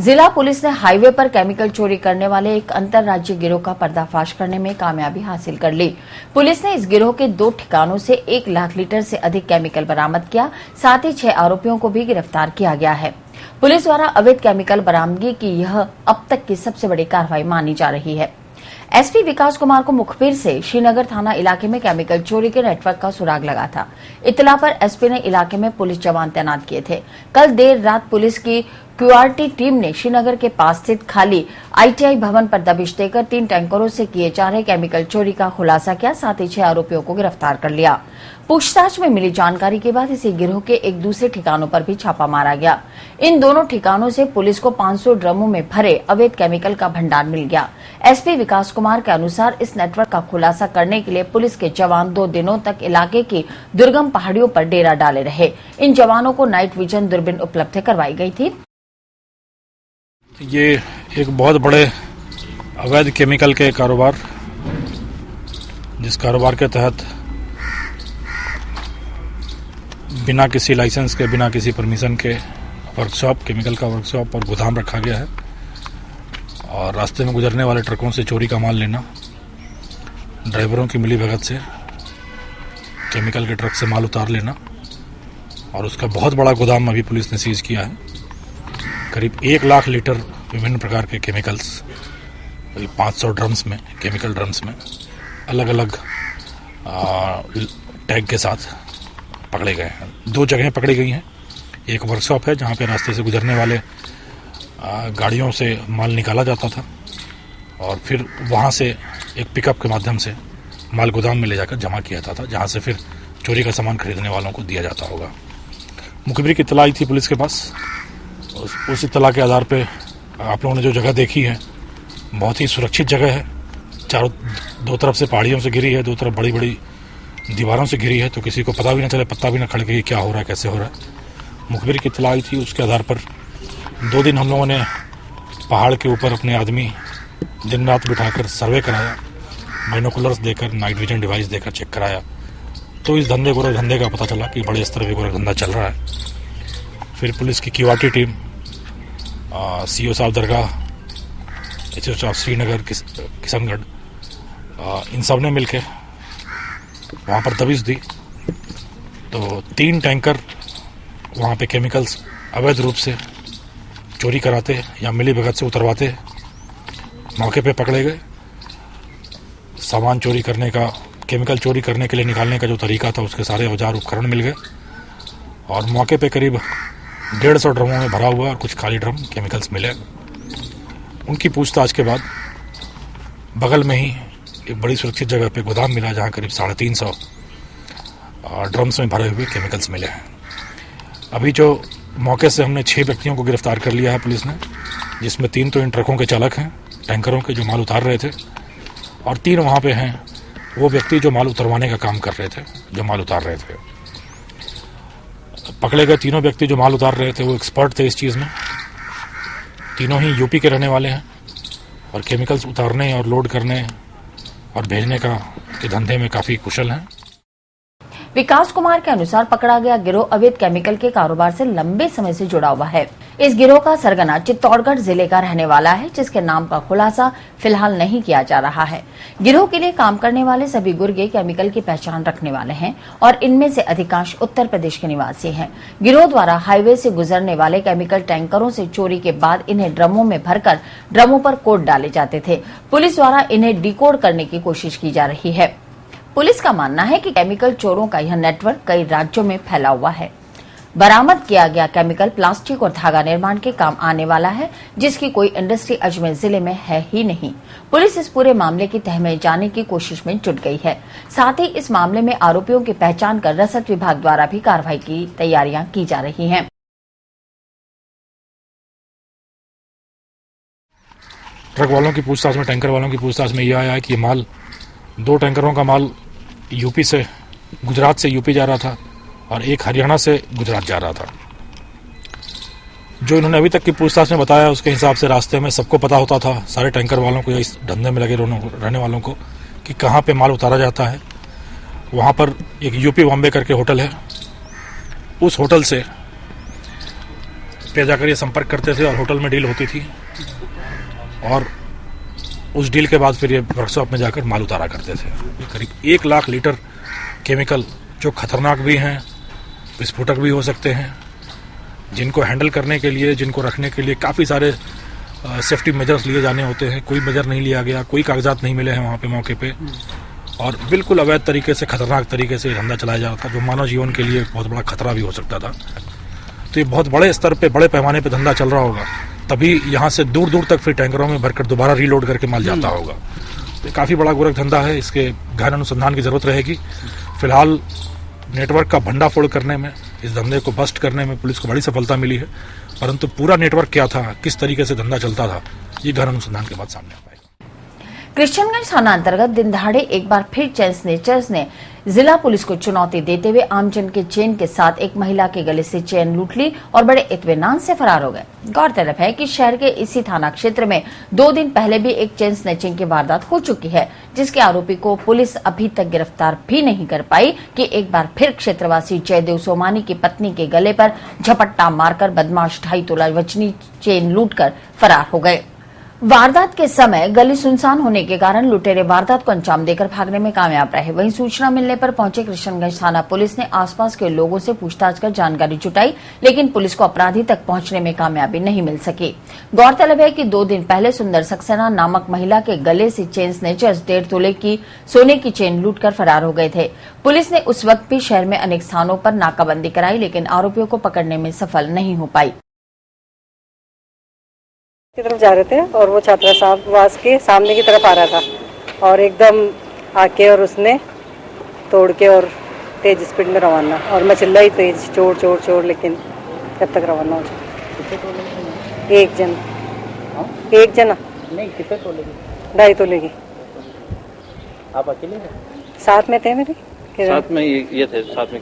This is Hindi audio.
जिला पुलिस ने हाईवे पर केमिकल चोरी करने वाले एक अंतर्राज्यीय गिरोह का पर्दाफाश करने में कामयाबी हासिल कर ली। पुलिस ने इस गिरोह के 2 ठिकानों से 1 लाख लीटर से अधिक केमिकल बरामद किया। साथ ही 6 आरोपियों को भी गिरफ्तार किया गया है। पुलिस द्वारा अवैध केमिकल बरामदगी की यह अब तक की सबसे बड़ी कार्रवाई मानी जा रही है। एसपी विकास कुमार को मुखबिर से श्रीनगर थाना इलाके में केमिकल चोरी के नेटवर्क का सुराग लगा था। इत्तला पर एसपी ने इलाके में पुलिस जवान तैनात किए थे। कल देर रात पुलिस की क्यूआरटी टीम ने श्रीनगर के पास स्थित खाली आईटीआई भवन पर दबिश देकर 3 टैंकरों से किए जा रहे केमिकल चोरी का खुलासा किया। साथ ही 6 आरोपियों को गिरफ्तार कर लिया। पूछताछ में मिली जानकारी के बाद इसी गिरोह के एक दूसरे ठिकानों पर भी छापा मारा गया। इन दोनों ठिकानों से पुलिस को 500 ड्रमों में भरे अवैध केमिकल का भंडार मिल गया। एसपी विकास कुमार के अनुसार इस नेटवर्क का खुलासा करने के लिए पुलिस के जवान 2 दिनों तक इलाके की दुर्गम पहाड़ियों पर डेरा डाले रहे। इन जवानों को नाइट विजन दूरबीन उपलब्ध करवाई गई थी। ये एक बहुत बड़े अवैध केमिकल के कारोबार, जिस कारोबार के तहत बिना किसी लाइसेंस के, बिना किसी परमिशन के वर्कशॉप, केमिकल का वर्कशॉप और गोदाम रखा गया है और रास्ते में गुजरने वाले ट्रकों से चोरी का माल लेना, ड्राइवरों की मिलीभगत से केमिकल के ट्रक से माल उतार लेना और उसका बहुत बड़ा गोदाम अभी पुलिस ने सीज किया है। करीब 1 लाख लीटर विभिन्न प्रकार के केमिकल्स 500 ड्रम्स में, केमिकल ड्रम्स में अलग अलग टैग के साथ पकड़े गए हैं। 2 जगहें पकड़ी गई हैं। एक वर्कशॉप है जहां पे रास्ते से गुजरने वाले गाड़ियों से माल निकाला जाता था और फिर वहां से एक पिकअप के माध्यम से माल गोदाम में ले जाकर जमा किया जाता था, जहां से फिर चोरी का सामान खरीदने वालों को दिया जाता होगा। मुखबिर की इत्तला आई थी पुलिस के पास। उस इत्तला के आधार पे आप लोगों ने जो जगह देखी है बहुत ही सुरक्षित जगह है। चारों 2 तरफ से पहाड़ियों से घिरी है, 2 तरफ बड़ी बड़ी दीवारों से घिरी है, तो किसी को पता भी ना चले, पत्ता भी ना खड़के क्या हो रहा है, कैसे हो रहा है। मुखबिर की इत्तला आई थी, उसके आधार पर 2 दिन हम लोगों ने पहाड़ के ऊपर अपने आदमी दिन रात बिठाकर सर्वे कराया, बाइनोकुलर्स देकर, नाइट विजन डिवाइस देकर चेक कराया। तो इस धंधे का पता चला कि बड़े स्तर पर गोरख धंधा चल रहा है। फिर पुलिस की क्यूआरटी टीम, सीओ साहब दरगाह, एसओ साहब श्रीनगर, किशनगढ़, इन सब ने मिलकर वहाँ पर दबिश दी। तो 3 टैंकर वहाँ पे केमिकल्स अवैध रूप से चोरी कराते या मिलीभगत से उतरवाते मौके पे पकड़े गए। सामान चोरी करने का, केमिकल चोरी करने के लिए निकालने का जो तरीका था, उसके सारे औजार उपकरण मिल गए और मौके पे करीब 150 ड्रमों में भरा हुआ और कुछ खाली ड्रम केमिकल्स मिले। उनकी पूछताछ के बाद बगल में ही एक बड़ी सुरक्षित जगह पे गोदाम मिला, जहां करीब 350 ड्रम्स में भरे हुए केमिकल्स मिले हैं। अभी जो मौके से हमने 6 व्यक्तियों को गिरफ्तार कर लिया है पुलिस ने, जिसमें 3 तो इन ट्रकों के चालक हैं, टैंकरों के, जो माल उतार रहे थे, और 3 वहाँ पे हैं वो व्यक्ति जो माल उतरवाने का काम कर रहे थे, जो माल उतार रहे थे। पकड़े गए 3 व्यक्ति जो माल उतार रहे थे वो एक्सपर्ट थे इस चीज़ में। तीनों ही यूपी के रहने वाले हैं और केमिकल्स उतारने और लोड करने और भेजने का के धंधे में काफ़ी कुशल हैं। विकास कुमार के अनुसार पकड़ा गया गिरोह अवैध केमिकल के कारोबार से लंबे समय से जुड़ा हुआ है। इस गिरोह का सरगना चित्तौड़गढ़ जिले का रहने वाला है, जिसके नाम का खुलासा फिलहाल नहीं किया जा रहा है। गिरोह के लिए काम करने वाले सभी गुर्गे केमिकल की पहचान रखने वाले हैं और इनमें से अधिकांश उत्तर प्रदेश के निवासी हैं। गिरोह द्वारा हाईवे से गुजरने वाले केमिकल टैंकरों से चोरी के बाद इन्हें ड्रमों में भरकर ड्रमों पर कोड डाले जाते थे। पुलिस द्वारा इन्हें डिकोड करने की कोशिश की जा रही है। पुलिस का मानना है कि केमिकल चोरों का यह नेटवर्क कई राज्यों में फैला हुआ है। बरामद किया गया केमिकल प्लास्टिक और धागा निर्माण के काम आने वाला है, जिसकी कोई इंडस्ट्री अजमेर जिले में है ही नहीं। पुलिस इस पूरे मामले की तह में जाने की कोशिश में जुट गई है। साथ ही इस मामले में आरोपियों की पहचान कर रसद विभाग द्वारा भी कार्रवाई की तैयारियां की जा रही हैं। ट्रक वालों की पूछताछ में, टैंकर वालों की पूछताछ में यह आया है कि माल, 2 टैंकरों का माल यूपी से, गुजरात से यूपी जा रहा था और एक हरियाणा से गुजरात जा रहा था। जो इन्होंने अभी तक की पूछताछ में बताया, उसके हिसाब से रास्ते में सबको पता होता था, सारे टैंकर वालों को या इस धंधे में लगे रहने वालों को, कि कहाँ पे माल उतारा जाता है। वहाँ पर एक यूपी बॉम्बे करके होटल है, उस होटल से पे जाकर ये संपर्क करते थे और होटल में डील होती थी, और उस डील के बाद फिर ये वर्कशॉप में जाकर माल उतारा करते थे। करीब 1 लाख लीटर केमिकल, जो खतरनाक भी हैं, विस्फोटक भी हो सकते हैं, जिनको हैंडल करने के लिए, जिनको रखने के लिए काफ़ी सारे सेफ्टी मेजर्स लिए जाने होते हैं, कोई मेजर नहीं लिया गया, कोई कागजात नहीं मिले हैं वहाँ पे मौके पे, और बिल्कुल अवैध तरीके से, खतरनाक तरीके से धंधा चलाया जा रहा था, जो मानव जीवन के लिए बहुत बड़ा खतरा भी हो सकता था। तो ये बहुत बड़े स्तर पे, बड़े पैमाने पे धंधा चल रहा होगा, तभी यहाँ से दूर दूर तक फिर टैंकरों में भरकर दोबारा रीलोड करके माल जाता होगा। तो काफ़ी बड़ा गोरख धंधा है, इसके गहन अनुसंधान की जरूरत रहेगी। फिलहाल नेटवर्क का भंडाफोड़ करने में, इस धंधे को बस्ट करने में पुलिस को बड़ी सफलता मिली है, परंतु पूरा नेटवर्क क्या था, किस तरीके से धंधा चलता था, ये गहन अनुसंधान के बाद सामने आ पाएगा। कृष्णगंज थाना अंतर्गत दिन दहाड़े एक बार फिर चेन स्नेचर्स ने जिला पुलिस को चुनौती देते हुए आमजन के चेन के साथ एक महिला के गले से चेन लूट ली और बड़े इत्मीनान से फरार हो गए। गौरतलब है कि शहर के इसी थाना क्षेत्र में 2 दिन पहले भी एक चेन स्नेचिंग की वारदात हो चुकी है, जिसके आरोपी को पुलिस अभी तक गिरफ्तार भी नहीं कर पाई कि एक बार फिर क्षेत्रवासी जयदेव सोमानी की पत्नी के गले पर झपट्टा मारकर बदमाश 2.5 तोला वजनी चेन लूटकर फरार हो गए। वारदात के समय गली सुनसान होने के कारण लुटेरे वारदात को अंजाम देकर भागने में कामयाब रहे। वहीं सूचना मिलने पर पहुंचे कृष्णगंज थाना पुलिस ने आसपास के लोगों से पूछताछ कर जानकारी जुटाई, लेकिन पुलिस को अपराधी तक पहुंचने में कामयाबी नहीं मिल सकी। गौरतलब है कि 2 दिन पहले सुंदर सक्सेना नामक महिला के गले से चेन स्नेचर्स 1.5 तोले की सोने की चेन लूटकर फरार हो गए थे। पुलिस ने उस वक्त भी शहर में अनेक स्थानों पर नाकाबंदी कराई, लेकिन आरोपियों को पकड़ने में सफल नहीं हो पाई। की तरफ जा रहे थे और वो छात्रावास के सामने की तरफ आ रहा था और एकदम आके और उसने तोड़ के और तेज स्पीड में रवाना, और मैं चिल्लाई तेज चोर चोर चोर, लेकिन कब तक रवाना हो जाए। एक जना नहीं, कितने तोले की? 2.5 तोले की। आप अकेले थे? साथ में थे मेरे साथ में ये थे, साथ में